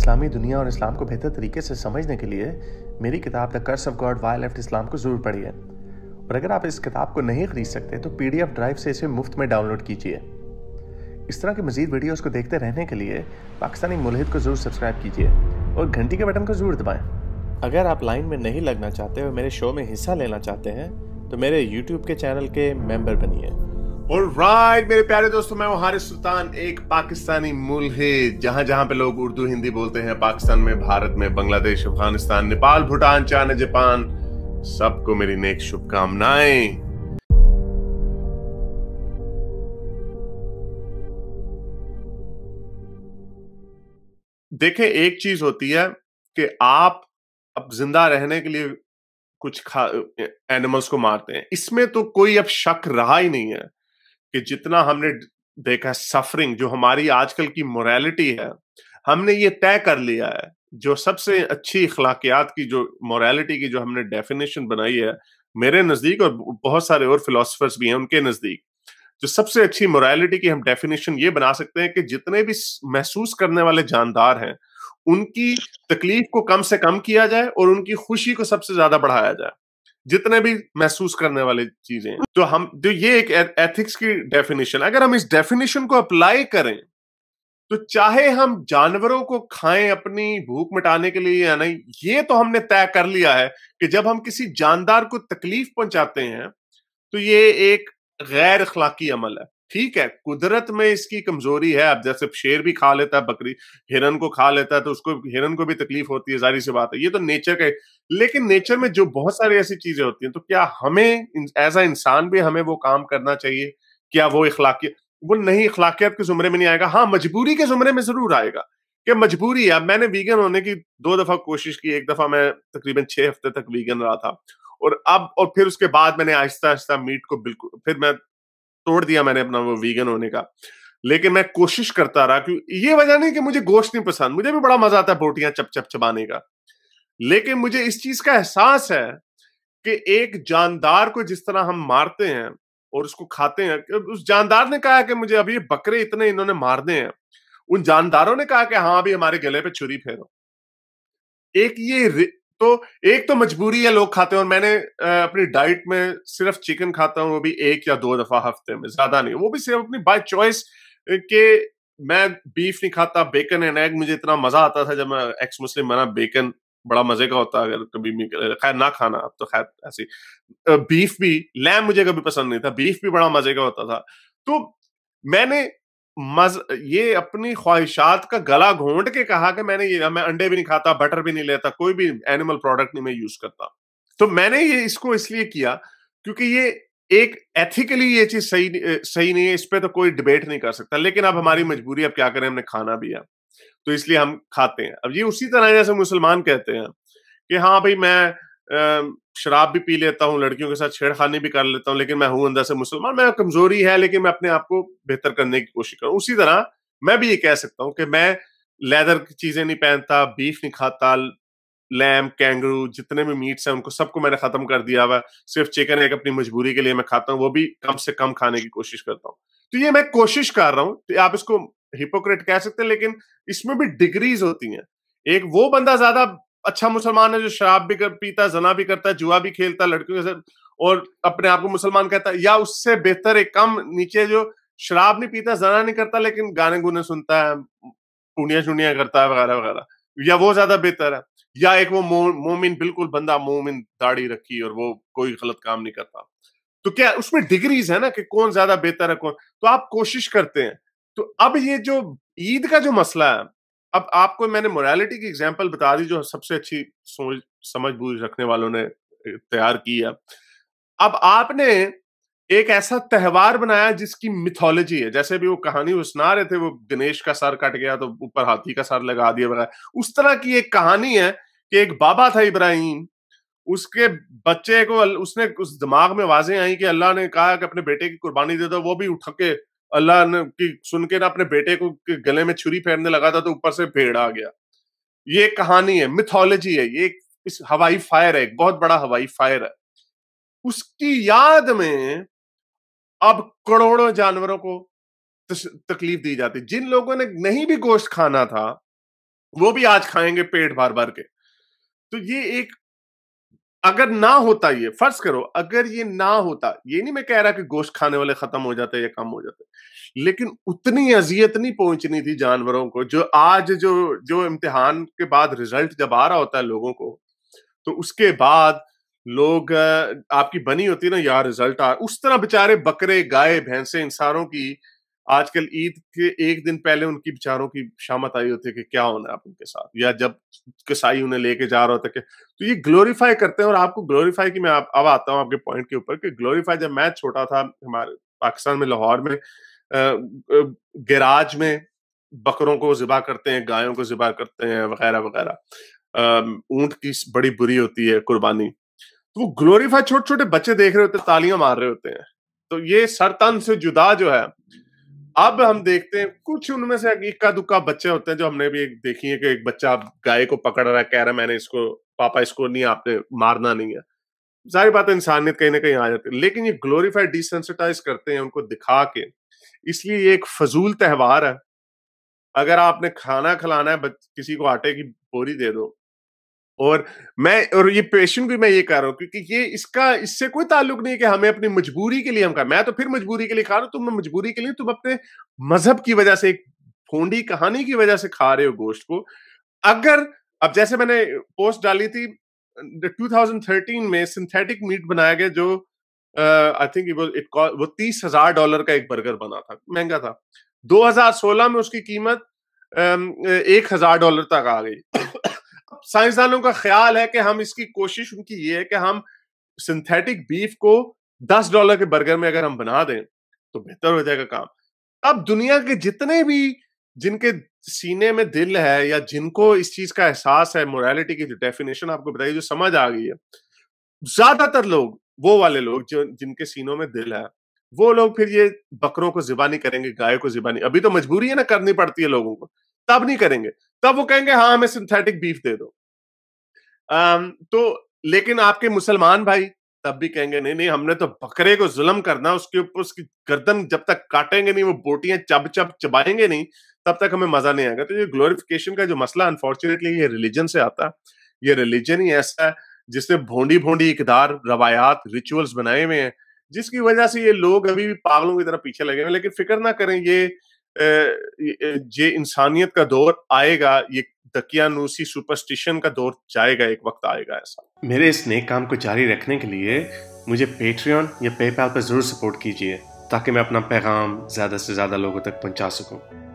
इस्लामी दुनिया और इस्लाम को बेहतर तरीके से समझने के लिए मेरी किताब the curse of God why left Islam को ज़रूर पढ़िए। और अगर आप इस किताब को नहीं खरीद सकते तो PDF ड्राइव से इसे मुफ्त में डाउनलोड कीजिए। इस तरह की मज़ीद वीडियोस को देखते रहने के लिए पाकिस्तानी मुल्हिद को ज़रूर सब्सक्राइब कीजिए और घंटी के बटन को ज़रूर दबाएं। अगर आप लाइन में नहीं लगना चाहते और मेरे शो में हिस्सा लेना चाहते हैं तो मेरे YouTube के चैनल के मेंबर बनिए। ऑलराइट मेरे प्यारे दोस्तों, मैं हूं हारिस सुल्तान, एक पाकिस्तानी मुल्हिद। जहां जहां पे लोग उर्दू हिंदी बोलते हैं, पाकिस्तान में, भारत में, बांग्लादेश, अफगानिस्तान, नेपाल, भूटान, चाइना, जापान, सबको मेरी नेक शुभकामनाएं। देखें, एक चीज होती है कि आप अब जिंदा रहने के लिए कुछ एनिमल्स को मारते हैं। इसमें तो कोई अब शक रहा ही नहीं है कि जितना हमने देखा सफरिंग, जो हमारी आजकल की मोरालिटी है, हमने ये तय कर लिया है। जो सबसे अच्छी अखलाकियात की, जो मोरालिटी की जो हमने डेफिनेशन बनाई है, मेरे नजदीक और बहुत सारे और फिलोसफर्स भी हैं उनके नजदीक, जो सबसे अच्छी मोरालिटी की हम डेफिनेशन ये बना सकते हैं कि जितने भी महसूस करने वाले जानदार हैं उनकी तकलीफ को कम से कम किया जाए और उनकी खुशी को सबसे ज्यादा बढ़ाया जाए। जितने भी महसूस करने वाली चीजें, तो हम जो ये एक एथिक्स की डेफिनेशन, अगर हम इस डेफिनेशन को अप्लाई करें तो चाहे हम जानवरों को खाएं अपनी भूख मिटाने के लिए या नहीं, ये तो हमने तय कर लिया है कि जब हम किसी जानदार को तकलीफ पहुंचाते हैं तो ये एक गैर अखलाकी अमल है। ठीक है, कुदरत में इसकी कमजोरी है। अब जैसे शेर भी खा लेता है, बकरी हिरन को खा लेता है, तो उसको, हिरन को भी तकलीफ होती है, जाहिर सी बात है, ये तो नेचर का। लेकिन नेचर में जो बहुत सारी ऐसी चीजें होती हैं, तो क्या हमें एज अ इंसान भी हमें वो काम करना चाहिए? क्या वो इखलाकी, वो नहीं इखलाकियत के जुमरे में नहीं आएगा? हाँ, मजबूरी के जुमरे में जरूर आएगा कि मजबूरी है। मैंने वीगन होने की 2 दफा कोशिश की। एक दफा मैं तकरीबन 6 हफ्ते तक वीगन रहा था, और फिर उसके बाद मैंने आहिस्ता आहिस्ता मीट को बिल्कुल, फिर मैं तोड़ दिया मैंने अपना वो वीगन होने का। लेकिन मैं कोशिश करता रहा, क्योंकि ये वजह नहीं कि मुझे गोश्त नहीं पसंद, मुझे भी बड़ा मजा आता है बोटियां चप चप चबाने का। लेकिन मुझे इस चीज का एहसास है कि एक जानदार को जिस तरह हम मारते हैं और उसको खाते हैं, उस जानदार ने कहा कि मुझे अभी ये बकरे इतने इन्होंने मारने हैं, उन जानदारों ने कहा कि हाँ अभी हमारे गले पे छुरी फेरो। एक ये तो एक तो मजबूरी है, लोग खाते हैं। और मैंने अपनी डाइट में सिर्फ चिकन खाता हूँ, वो भी 1 या 2 दफा हफ्ते में, ज्यादा नहीं। वो भी सिर्फ अपनी बाय चॉइस के। मैं बीफ नहीं खाता, बेकन एंड एग मुझे इतना मजा आता था जब मैं एक्स मुस्लिम बना। बेकन बड़ा मजे का होता है, अगर कभी खैर ना खाना, अब तो खैर ऐसी। बीफ भी, लैम मुझे कभी पसंद नहीं था, बीफ भी बड़ा मजे का होता था। तो मैंने ये अपनी ख्वाहिशात का गला घोंट के कहा कि मैं अंडे भी नहीं खाता, बटर भी नहीं लेता, कोई भी एनिमल प्रोडक्ट नहीं मैं यूज करता। तो मैंने ये इसको इसलिए किया क्योंकि ये एक एथिकली ये चीज सही नहीं है, इस पे तो कोई डिबेट नहीं कर सकता। लेकिन अब हमारी मजबूरी, अब क्या करें, हमने खाना भी है तो इसलिए हम खाते हैं। अब ये उसी तरह जैसे मुसलमान कहते हैं कि हाँ भाई मैं शराब भी पी लेता हूँ, लड़कियों के साथ छेड़खानी भी कर लेता हूँ, लेकिन मैं हूं अंदर से मुसलमान। मैं कमजोरी है लेकिन मैं अपने आप को बेहतर करने की कोशिश करूँ। उसी तरह मैं भी ये कह सकता हूँ कि मैं लेदर की चीजें नहीं पहनता, बीफ नहीं खाता, लैम, कैंगरू, जितने भी मीट्स हैं उनको सबको मैंने खत्म कर दिया हुआ। सिर्फ चिकन एक अपनी मजबूरी के लिए मैं खाता हूँ, वो भी कम से कम खाने की कोशिश करता हूँ। तो ये मैं कोशिश कर रहा हूँ। तो आप इसको हिपोक्रेट कह सकते हैं, लेकिन इसमें भी डिग्रीज होती हैं। एक वो बंदा ज्यादा अच्छा मुसलमान है जो शराब भी पीता, जना भी करता है, जुआ भी खेलता है लड़कियों के साथ, और अपने आप को मुसलमान कहता है। या उससे बेहतर एक कम नीचे जो शराब नहीं पीता, जना नहीं करता, लेकिन गाने गुने सुनता है, पुनिया चुनिया करता है, वगैरह वगैरह, या वो ज्यादा बेहतर है? या एक वो मोमिन, बिल्कुल बंदा मोमिन, दाढ़ी रखी और वो कोई गलत काम नहीं करता? तो क्या उसमें डिग्रीज है ना कि कौन ज्यादा बेहतर है, कौन? तो आप कोशिश करते हैं। तो अब ये जो ईद का जो मसला है, अब आपको मैंने मोरालिटी की एग्जांपल बता दी जो सबसे अच्छी सोच समझ बूझ रखने वालों ने तैयार की है। अब आपने एक ऐसा त्योहार बनाया जिसकी मिथोलॉजी है। जैसे भी वो कहानी वो सुना रहे थे, वो गणेश का सर कट गया तो ऊपर हाथी का सर लगा दिया वगैरह, उस तरह की एक कहानी है कि एक बाबा था इब्राहिम, उसके बच्चे को उसने उस दिमाग में वाज़ें आई कि अल्लाह ने कहा कि अपने बेटे की कुर्बानी दे दो। वो भी उठ के अल्लाह ने की सुन के ना अपने बेटे को गले में छुरी फेरने लगा था, तो ऊपर से भेड़ आ गया। ये एक कहानी है, मिथोलॉजी है ये। इस हवाई फायर है, एक बहुत बड़ा हवाई फायर है। उसकी याद में अब करोड़ों जानवरों को तकलीफ दी जाती। जिन लोगों ने नहीं भी गोश्त खाना था, वो भी आज खाएंगे पेट भर भर के। तो ये एक, अगर ना होता, ये फर्ज करो अगर ये ना होता, ये नहीं मैं कह रहा कि गोश्त खाने वाले खत्म हो जाते या कम हो जाते, लेकिन उतनी अजियत नहीं पहुंचनी थी जानवरों को जो आज, जो जो इम्तिहान के बाद रिजल्ट जब आ रहा होता है लोगों को, तो उसके बाद लोग आपकी बनी होती है ना यार रिजल्ट आ, उस तरह बेचारे बकरे गाय भैंसे इंसानों की आजकल ईद के एक दिन पहले उनकी बेचारों की शामत आई होती है कि क्या होना है आप उनके साथ, या जब कसाई उन्हें लेके जा रहा होता है कि, तो ये ग्लोरीफाई करते हैं। और आपको ग्लोरीफाई की मैं अब आता हूँ आपके पॉइंट के ऊपर कि ग्लोरीफाई, जब मैं छोटा था हमारे पाकिस्तान में लाहौर में गैराज में बकरों को ज़िबा करते हैं, गायों को ज़िबा करते हैं वगैरह वगैरह। ऊंट की बड़ी बुरी होती है कुर्बानी, तो वो ग्लोरीफाई छोटे छोटे बच्चे देख रहे होते हैं, तालियां मार रहे होते हैं। तो ये सरतन से जुदा जो है, अब हम देखते हैं कुछ उनमें से इक्का दुक्का बच्चे होते हैं जो हमने भी देखी है कि एक बच्चा गाय को पकड़ रहा है, कह रहा है मैंने इसको, पापा इसको नहीं, आपने मारना नहीं है। जाहिर बात है इंसानियत कहीं ना कहीं आ जाती है, लेकिन ये ग्लोरीफाइड डिसेंसिटाइज करते हैं उनको दिखा के, इसलिए ये एक फजूल त्योहार है। अगर आपने खाना खिलाना है किसी को आटे की बोरी दे दो। और ये पेशेंट भी मैं ये कह रहा हूं क्योंकि ये इसका इससे कोई ताल्लुक नहीं है कि हमें अपनी मजबूरी के लिए हम मैं तो फिर मजबूरी के लिए खा रहा हूं, तुम मजबूरी के लिए, तुम अपने मजहब की वजह से, एक फोंडी कहानी की वजह से खा रहे हो गोश्त को। अगर अब जैसे मैंने पोस्ट डाली थी 2013 में सिंथेटिक मीट बनाया गया जो आई थिंक वो $30,000 का एक बर्गर बना था, महंगा था। 2016 में उसकी कीमत $1,000 तक आ गई। साइंसदानों का ख्याल है कि हम इसकी कोशिश उनकी ये है कि हम सिंथेटिक बीफ को $10 के बर्गर में अगर हम बना दें तो बेहतर हो जाएगा काम। अब दुनिया के जितने भी जिनके सीने में दिल है या जिनको इस चीज का एहसास है, मोरालिटी की जो डेफिनेशन आपको बताइए, जो समझ आ गई है, ज्यादातर लोग, वो वाले लोग जो जिनके सीनों में दिल है, वो लोग फिर ये बकरों को ज़िबा नहीं करेंगे, गाय को ज़िबा नहीं, अभी तो मजबूरी है ना, करनी पड़ती है लोगों को, तब नहीं करेंगे। तब वो कहेंगे हाँ हमें सिंथेटिक बीफ दे दो। तो लेकिन आपके मुसलमान भाई तब भी कहेंगे नहीं नहीं, हमने तो बकरे को जुल्म करना, उसके ऊपर उसकी गर्दन जब तक काटेंगे नहीं, वो बोटियां चब चब चबाएंगे नहीं, तब तक हमें मजा नहीं आएगा। तो ये ग्लोरिफिकेशन का जो मसला अनफॉर्चुनेटली ये रिलीजन से आता है। ये रिलीजन ही ऐसा है जिसने भोंडी भोंडी इकदार, रवायात, रिचुअल्स बनाए हुए हैं, जिसकी वजह से ये लोग अभी भी पागलों की तरह पीछे लगे हुए। लेकिन फिक्र ना करें, ये इंसानियत का दौर आएगा, ये दकियानूसी सुपरस्टिशन का दौर जाएगा, एक वक्त आएगा ऐसा। मेरे इस नेक काम को जारी रखने के लिए मुझे पेट्रियन या पेपैल पर जरूर सपोर्ट कीजिए ताकि मैं अपना पैगाम ज्यादा से ज्यादा लोगों तक पहुंचा सकूं।